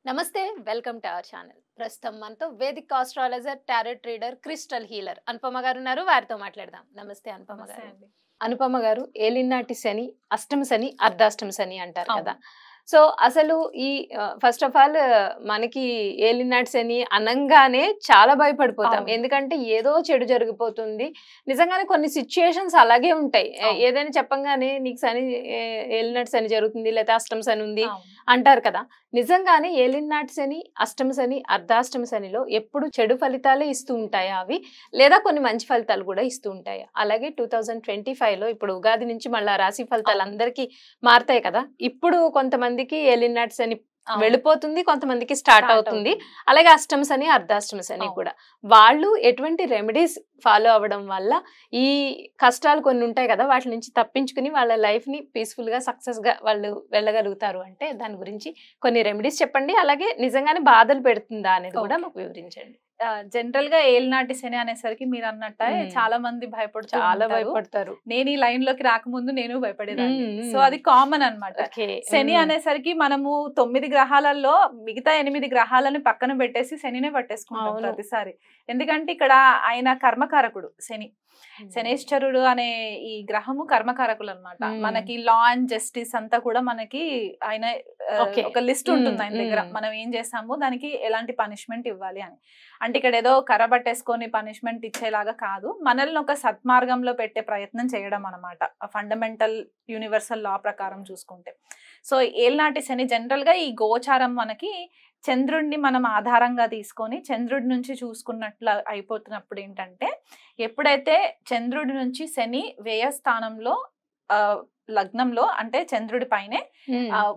నమస్తే welcome to our channel. ప్రస్తుతం మనతో Vedic astrologer, tarot reader, crystal healer Anupama గారు ఉన్నారు. వారితో మాట్లాడదాం. నమస్తే అనుపమ గారు. అనుపమ గారు, ఏలినాటి శని, అష్టమ శని, అర్ధాష్టమ శని అంటారు కదా. సో అసలు ఈ ఫస్ట్ ఆఫ్ ఆల్ మనకి ఏలినాటి శని అనంగానే చాలా భయపడిపోతాం. ఎందుకంటే ఏదో చెడు జరిగిపోతుంది. నిజంగానే కొన్ని సిచ్యుయేషన్స్ అలాగే ఉంటాయి. ఏదైనా చెప్పంగానే నీకు శని ఏలినాటి శని జరుగుతుంది, లేకపోతే అష్టమ శని ఉంది అంటారు కదా. నిజంగానే ఏలినాటి శని, అష్టమ శని, అర్ధాష్టమ శనిలో ఎప్పుడు చెడు ఫలితాలే ఇస్తూ ఉంటాయా అవి, లేదా కొన్ని మంచి ఫలితాలు కూడా ఇస్తూ ఉంటాయా? అలాగే 2025లో ఇప్పుడు ఉగాది నుంచి మళ్ళీ రాశి ఫలితాలు అందరికీ మారుతాయి కదా. ఇప్పుడు కొంతమందికి ఏలినాటి శని వెళ్ళిపోతుంది, కొంతమందికి స్టార్ట్ అవుతుంది. అలాగే అష్టమ శని, అర్ధాష్టమ శని కూడా. వాళ్ళు ఎటువంటి రెమెడీస్ ఫాలో అవ్వడం వల్ల ఈ కష్టాలు కొన్ని ఉంటాయి కదా, వాటి నుంచి తప్పించుకుని వాళ్ళ లైఫ్ ని పీస్ఫుల్ గా సక్సెస్ గా వాళ్ళు వెళ్ళగలుగుతారు అంటే దాని గురించి కొన్ని రెమెడీస్ చెప్పండి. అలాగే నిజంగానే బాధలు పెడుతుందా అనేది కూడా మాకు వివరించండి. జనరల్ గా ఏలినాటి శని అనేసరికి మీరు అన్నట్టే చాలా మంది భయపడతారు. నేను ఈ లైన్ లోకి రాకముందు నేను భయపడేదాన్ని. సో అది కామన్ అన్నమాట. శని అనేసరికి మనము 9 గ్రహాలలో మిగతా 8 గ్రహాలను పక్కన పెట్టేసి శనినే పట్టేసుకుంటాం ప్రతిసారి. ఎందుకంటే ఇక్కడ ఆయన కర్మకారకుడు శని. శనేశ్వరుడు అనే ఈ గ్రహము కర్మకారకులు అన్నమాట. మనకి లా అండ్ జస్టిస్ అంతా కూడా మనకి ఆయన ఒక లిస్ట్ ఉంటుంది ఆయన దగ్గర. మనం ఏం చేసామో దానికి ఎలాంటి పనిష్మెంట్ ఇవ్వాలి అని. అంటే ఇక్కడ ఏదో కర్ర పట్టేసుకొని పనిష్మెంట్ ఇచ్చేలాగా కాదు, మనల్ని ఒక సత్మార్గంలో పెట్టే ప్రయత్నం చేయడం అనమాట, ఫండమెంటల్ యూనివర్సల్ లా ప్రకారం చూసుకుంటే. సో ఏలినాటి శని జనరల్ గా ఈ గోచారం మనకి చంద్రుడిని మనం ఆధారంగా తీసుకొని చంద్రుడి నుంచి చూసుకున్నట్లు అయిపోతున్నప్పుడు ఏంటంటే, ఎప్పుడైతే చంద్రుడి నుంచి శని వ్యయ స్థానంలో లగ్నంలో అంటే చంద్రుడి పైనే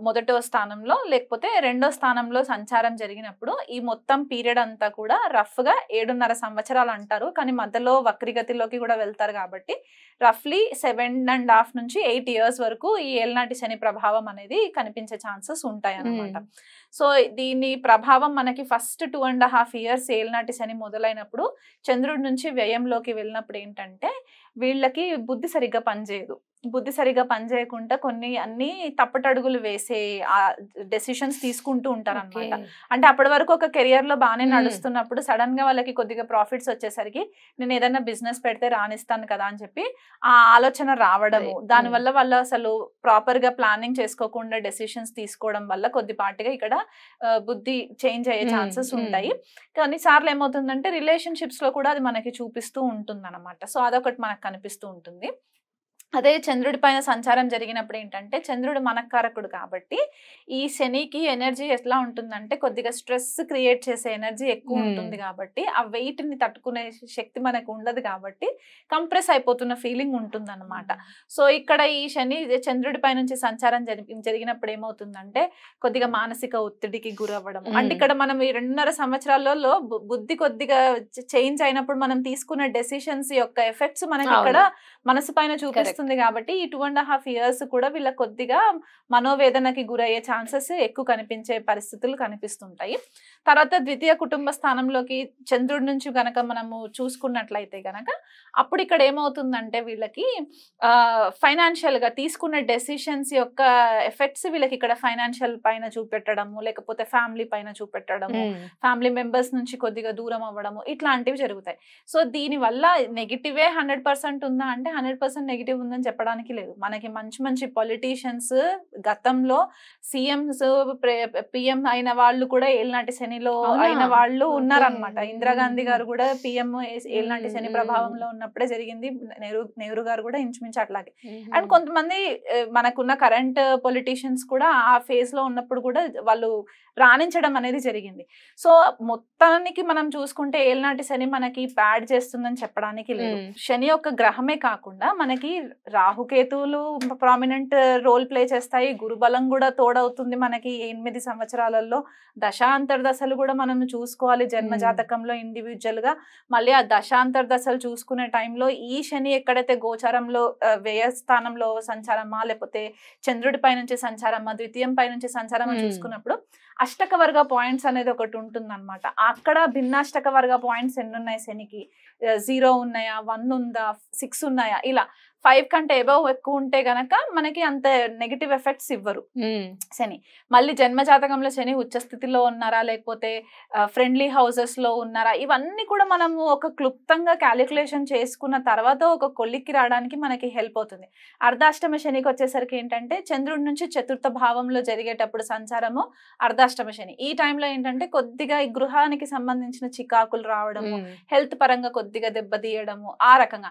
మొదటో స్థానంలో లేకపోతే రెండో స్థానంలో సంచారం జరిగినప్పుడు ఈ మొత్తం పీరియడ్ అంతా కూడా రఫ్ గా 7.5 సంవత్సరాలు అంటారు. కానీ మధ్యలో వక్రిగతిలోకి కూడా వెళ్తారు కాబట్టి రఫ్లీ 7.5 నుంచి 8 years వరకు ఈ ఏలినాటి శని ప్రభావం అనేది కనిపించే ఛాన్సెస్ ఉంటాయి అన్నమాట. సో దీని ప్రభావం మనకి ఫస్ట్ 2.5 years ఏలినాటి శని మొదలైనప్పుడు చంద్రుడి నుంచి వ్యయంలోకి వెళ్ళినప్పుడు ఏంటంటే వీళ్ళకి బుద్ధి సరిగ్గా పనిచేయదు. బుద్ధి సరిగ్గా పనిచేయకుండా అన్ని తప్పటడుగులు వేసే డెసిషన్స్ తీసుకుంటూ ఉంటారు అనమాట. అంటే అప్పటి వరకు ఒక కెరియర్ లో బాగానే నడుస్తున్నప్పుడు సడన్ గా వాళ్ళకి కొద్దిగా ప్రాఫిట్స్ వచ్చేసరికి నేను ఏదైనా బిజినెస్ పెడితే రాణిస్తాను కదా అని చెప్పి ఆ ఆలోచన రావడము, దానివల్ల వాళ్ళు అసలు ప్రాపర్ గా ప్లానింగ్ చేసుకోకుండా డెసిషన్స్ తీసుకోవడం వల్ల కొద్దిపాటిగా ఇక్కడ బుద్ధి చేంజ్ అయ్యే ఛాన్సెస్ ఉంటాయి. కొన్నిసార్లు ఏమవుతుందంటే రిలేషన్షిప్స్ లో కూడా అది మనకి చూపిస్తూ ఉంటుంది అనమాట. సో అదొకటి మనకు కనిపిస్తూ ఉంటుంది. అదే చంద్రుడి పైన సంచారం జరిగినప్పుడు ఏంటంటే చంద్రుడు మనకారకుడు కాబట్టి ఈ శనికి ఎనర్జీ ఎట్లా ఉంటుందంటే కొద్దిగా స్ట్రెస్ క్రియేట్ చేసే ఎనర్జీ ఎక్కువ ఉంటుంది కాబట్టి ఆ వెయిట్ ని తట్టుకునే శక్తి మనకు ఉండదు కాబట్టి కంప్రెస్ అయిపోతున్న ఫీలింగ్ ఉంటుంది అనమాట. సో ఇక్కడ ఈ శని చంద్రుడి పై నుంచి సంచారం జరిగినప్పుడు ఏమవుతుందంటే కొద్దిగా మానసిక ఒత్తిడికి గురవ్వడం. అంటే ఇక్కడ మనం ఈ 2.5 సంవత్సరాలలో బుద్ధి కొద్దిగా చేంజ్ అయినప్పుడు మనం తీసుకున్న డెసిషన్స్ యొక్క ఎఫెక్ట్స్ మనకి ఇక్కడ మనసు పైన చూపిస్తుంది కాబట్టి ఈ 2.5 years కూడా వీళ్ళ కొద్దిగా మనోవేదనకి గురయ్యే ఛాన్సెస్ ఎక్కువ కనిపించే పరిస్థితులు కనిపిస్తుంటాయి. తర్వాత ద్వితీయ కుటుంబ స్థానంలోకి చంద్రుడి నుంచి గనక మనము చూసుకున్నట్లయితే గనక అప్పుడు ఇక్కడ ఏమవుతుందంటే వీళ్ళకి ఫైనాన్షియల్ గా తీసుకున్న డెసిషన్స్ యొక్క ఎఫెక్ట్స్ వీళ్ళకి ఇక్కడ ఫైనాన్షియల్ పైన చూపెట్టడము, లేకపోతే ఫ్యామిలీ పైన చూపెట్టడము, ఫ్యామిలీ మెంబర్స్ నుంచి కొద్దిగా దూరం అవ్వడము, ఇట్లాంటివి జరుగుతాయి. సో దీని వల్ల నెగిటివే 100% ఉందా అంటే 100% నెగిటివ్ ఉందని చెప్పడానికి లేదు. మనకి మంచి మంచి పొలిటీషియన్స్ గతంలో సీఎంస్ పిఎం అయిన వాళ్ళు కూడా ఏలినాటి శనిలో అయిన వాళ్ళు ఉన్నారనమాట. ఇందిరాగాంధీ గారు కూడా పిఎం ఏలినాటి శని ప్రభావంలో ఉన్నప్పుడే జరిగింది. నెహ్రూ గారు కూడా ఇంచుమించు అట్లాగే. అండ్ కొంతమంది మనకున్న కరెంట్ పొలిటీషియన్స్ కూడా ఆ ఫేజ్ లో ఉన్నప్పుడు కూడా వాళ్ళు రాణించడం అనేది జరిగింది. సో మొత్తానికి మనం చూసుకుంటే ఏలినాటి శని మనకి బ్యాడ్ చేస్తుందని చెప్పడానికి లేదు. శని యొక్క గ్రహమే కాకుండా మనకి రాహుకేతువులు ప్రామినెంట్ రోల్ ప్లే చేస్తాయి. గురుబలం కూడా తోడవుతుంది మనకి 8 సంవత్సరాలలో. దశాంతర్దశలు కూడా మనం చూసుకోవాలి జన్మ జాతకంలో ఇండివిజువల్ గా. మళ్ళీ ఆ దశాంతర్దశలు చూసుకునే టైంలో ఈ శని ఎక్కడైతే గోచారంలో వ్యయ స్థానంలో సంచారమా లేకపోతే చంద్రుడి పై నుంచి సంచారమా ద్వితీయం పై నుంచి సంచారమా చూసుకున్నప్పుడు అష్టక వర్గ పాయింట్స్ అనేది ఒకటి ఉంటుంది అనమాట. అక్కడ భిన్నాష్టక వర్గ పాయింట్స్ ఎన్ని ఉన్నాయి శనికి, 0 ఉన్నాయా, 1 ఉందా, 6 ఉన్నాయా, ఇలా 5 కంటే అబవ్ ఎక్కువ ఉంటే గనక మనకి అంత నెగిటివ్ ఎఫెక్ట్స్ ఇవ్వరు శని. మళ్ళీ జన్మ జాతకంలో శని ఉచ్చ స్థితిలో ఉన్నారా, లేకపోతే ఫ్రెండ్లీ హౌసెస్ లో ఉన్నారా, ఇవన్నీ కూడా మనము ఒక క్లుప్తంగా క్యాలిక్యులేషన్ చేసుకున్న తర్వాత ఒక కొలిక్కి రావడానికి మనకి హెల్ప్ అవుతుంది. అర్ధాష్టమ శనికి వచ్చేసరికి ఏంటంటే చంద్రుడి నుంచి చతుర్థ భావంలో జరిగేటప్పుడు సంచారము అర్ధాష్టమ శని. ఈ టైంలో ఏంటంటే కొద్దిగా ఈ గృహానికి సంబంధించిన చికాకులు రావడము, హెల్త్ పరంగా కొద్దిగా దెబ్బతీయడము, ఆ రకంగా.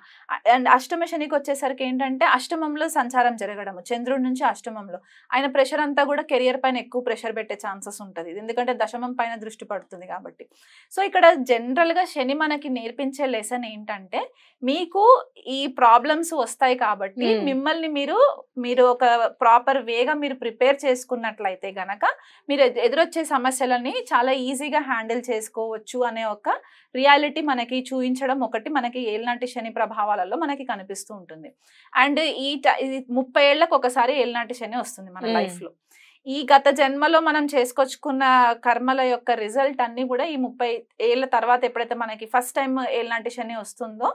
అండ్ అష్టమ శనికి వచ్చేసరికి ఏంటంటే అష్టమంలో సంచారం జరగడము, చంద్రుడి నుంచి అష్టమంలో. ఆయన ప్రెషర్ అంతా కూడా కెరియర్ పైన ఎక్కువ ప్రెషర్ పెట్టే ఛాన్సెస్ ఉంటుంది, ఎందుకంటే దశమం పైన దృష్టి పడుతుంది కాబట్టి. సో ఇక్కడ జనరల్ గా శని మనకి నేర్పించే లెసన్ ఏంటంటే, మీకు ఈ ప్రాబ్లమ్స్ వస్తాయి కాబట్టి మిమ్మల్ని మీరు ఒక ప్రాపర్ వేగా మీరు ప్రిపేర్ చేసుకున్నట్లయితే గనక మీరు ఎదురొచ్చే సమస్యలని చాలా ఈజీగా హ్యాండిల్ చేసుకోవచ్చు అనే ఒక రియాలిటీ మనకి చూపించడం ఒకటి మనకి ఏలినాటి శని ప్రభావాలలో మనకి కనిపిస్తూ ఉంటుంది. అండ్ ఈ 30 ఏళ్లకు ఒకసారి ఏలినాటి శని వస్తుంది మన లైఫ్ లో. ఈ గత జన్మలో మనం చేసుకొచ్చుకున్న కర్మల యొక్క రిజల్ట్ అన్ని కూడా ఈ 30 ఏళ్ల తర్వాత ఎప్పుడైతే మనకి ఫస్ట్ టైం ఏలినాటి శని వస్తుందో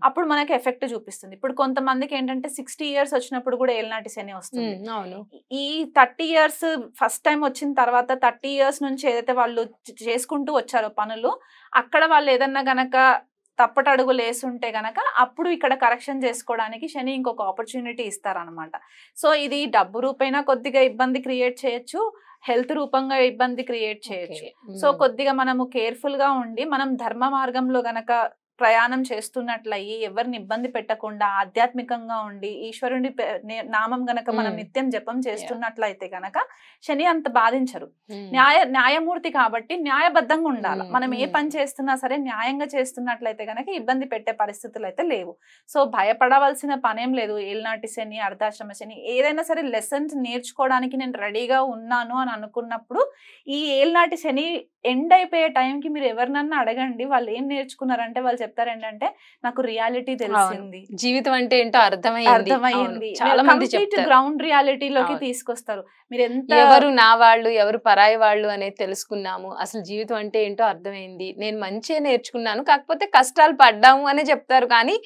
అప్పుడు మనకి ఎఫెక్ట్ చూపిస్తుంది. ఇప్పుడు కొంతమందికి ఏంటంటే 60 years వచ్చినప్పుడు కూడా ఏలినాటి శని వస్తుంది. ఈ 30 years ఫస్ట్ టైం వచ్చిన తర్వాత 30 years నుంచి ఏదైతే వాళ్ళు చేసుకుంటూ వచ్చారో పనులు, అక్కడ వాళ్ళు ఏదన్నా గనక తప్పటడుగులు వేసుంటే గనక అప్పుడు ఇక్కడ కరెక్షన్ చేసుకోవడానికి శని ఇంకొక ఆపర్చునిటీ ఇస్తారనమాట. సో ఇది డబ్బు రూపైనా కొద్దిగా ఇబ్బంది క్రియేట్ చేయొచ్చు, హెల్త్ రూపంగా ఇబ్బంది క్రియేట్ చేయొచ్చు. సో కొద్దిగా మనము కేర్ఫుల్ గా ఉండి మనం ధర్మ మార్గంలో గనక ప్రయాణం చేస్తున్నట్లయి ఎవరిని ఇబ్బంది పెట్టకుండా ఆధ్యాత్మికంగా ఉండి ఈశ్వరుని నామం గనక మనం నిత్యం జపం చేస్తున్నట్లయితే గనక శని అంత బాధించరు. న్యాయమూర్తి కాబట్టి న్యాయబద్ధంగా ఉండాలి. మనం ఏ పని చేస్తున్నా సరే న్యాయంగా చేస్తున్నట్లయితే గనక ఇబ్బంది పెట్టే పరిస్థితులు అయితే లేవు. సో భయపడవలసిన పనేం లేదు. ఏలినాటి శని, అర్ధాశ్రమ శని, ఏదైనా సరే లెసన్స్ నేర్చుకోవడానికి నేను రెడీగా ఉన్నాను అని అనుకున్నప్పుడు ఈ ఏలినాటి శని ఎండ్ అయిపోయే టైంకి మీరు ఎవరినన్నా అడగండి, వాళ్ళు ఏం నేర్చుకున్నారంటే వాళ్ళు చెప్తారు ఏంటంటే నాకు రియాలిటీ తెలిసింది, జీవితం అంటే ఏంటో అర్థమైంది. చాలా మంది గ్రౌండ్ రియాలిటీలోకి తీసుకొస్తారు. మీరు ఎంత ఎవరు నా వాళ్ళు ఎవరు పరాయి వాళ్ళు అనేది తెలుసుకున్నాము, అసలు జీవితం అంటే ఏంటో అర్థమైంది, నేను మంచిగా నేర్చుకున్నాను, కాకపోతే కష్టాలు పడ్డాము అనే చెప్తారు. కానీ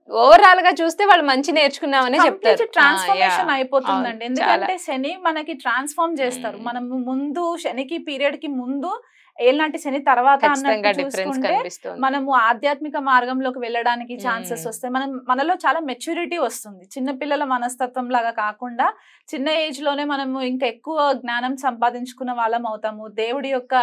ఓవరాల్ గా చూస్తే వాళ్ళు మంచి నేర్చుకున్నామని చెప్తారు. ట్రాన్స్ఫర్మేషన్ అయిపోతుందండి. ఎందుకంటే శని మనకి ట్రాన్స్ఫార్మ్ చేస్తారు. మనం ముందు శనికి పీరియడ్ కి ముందు ఏలినాటి శని తర్వాత మనము ఆధ్యాత్మిక మార్గంలోకి వెళ్ళడానికి ఛాన్సెస్ వస్తాయి. మనలో చాలా మెచ్యూరిటీ వస్తుంది. చిన్నపిల్లల మనస్తత్వం లాగా కాకుండా చిన్న ఏజ్ లోనే మనము ఇంకా ఎక్కువ జ్ఞానం సంపాదించుకున్న వాళ్ళం అవుతాము. దేవుడి యొక్క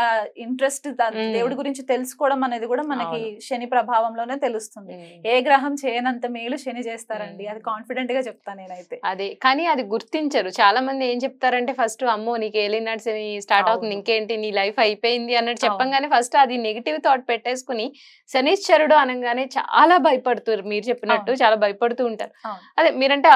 ఇంట్రెస్ట్, దేవుడి గురించి తెలుసుకోవడం అనేది కూడా మనకి శని ప్రభావంలోనే తెలుస్తుంది. ఏ గ్రహం చేయనంత మేలు శని చేస్తారండి, అది కాన్ఫిడెంట్ గా చెప్తాను నేనైతే. అదే, కానీ అది గుర్తించరు. చాలా మంది ఏం చెప్తారంటే ఫస్ట్ అమ్మో నీకు ఏలినాటి శని స్టార్ట్ అవుతుంది, ఇంకేంటి నీ లైఫ్ అయిపోయింది అన్నట్టు చెప్పంగానే ఫస్ట్ అది నెగిటివ్ థాట్ పెట్టేసుకుని శనిశ్చరుడు అనగానే చాలా భయపడుతారు. మీరు చెప్పినట్టు చాలా భయపడుతూ ఉంటారు. అదే మీరంటే